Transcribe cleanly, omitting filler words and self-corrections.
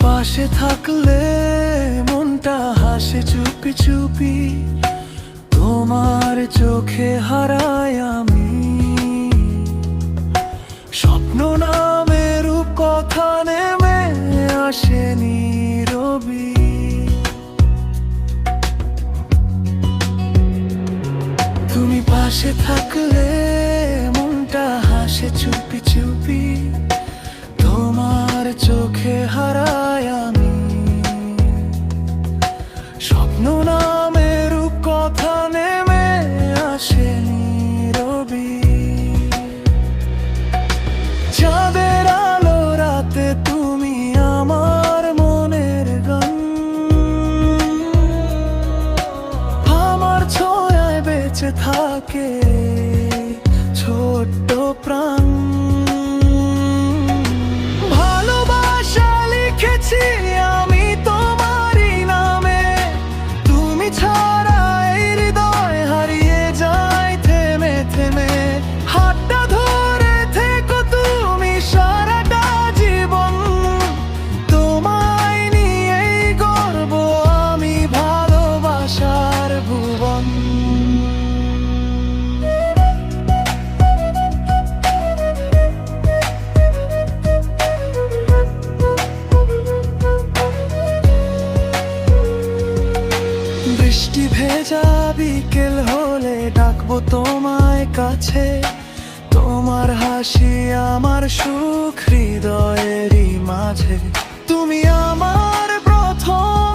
পাশে থাকলে মনটা হাসে চুপি চুপি, তোমার চোখে হারাই আমি। স্বপ্ন নামে রূপকথা নেমে আসে নীরবি। তুমি পাশে থাকলে মনটা হাসে চুপি চুপি, তোমার চোখে হারাই আমি। স্বপ্ন নামে রূপকথা নেমে আসে নীরবি। চাঁদের আলো রাতে তুমি আমার মনের গান, আমার ছোঁয়ায় বেঁচে থাকে ছোট্ট প্রাণ। ভালোবাসা লিখেছি আমি তোমারই নামে, তুমি ছাড়া এই হৃদয় হারিয়ে যায় থেমে থেমে। হাতটা ধরে থেকো তুমি সারাটা জীবন, তোমায় নিয়েই গর্ব আমি ভালোবাসার ভুবন। বৃষ্টি ভেজা বিকেল হলে ডাকবো তোমায় কাছে, তোমার হাসি আমার সুখ হৃদয়েরই মাঝে। তুমি আমার প্রথম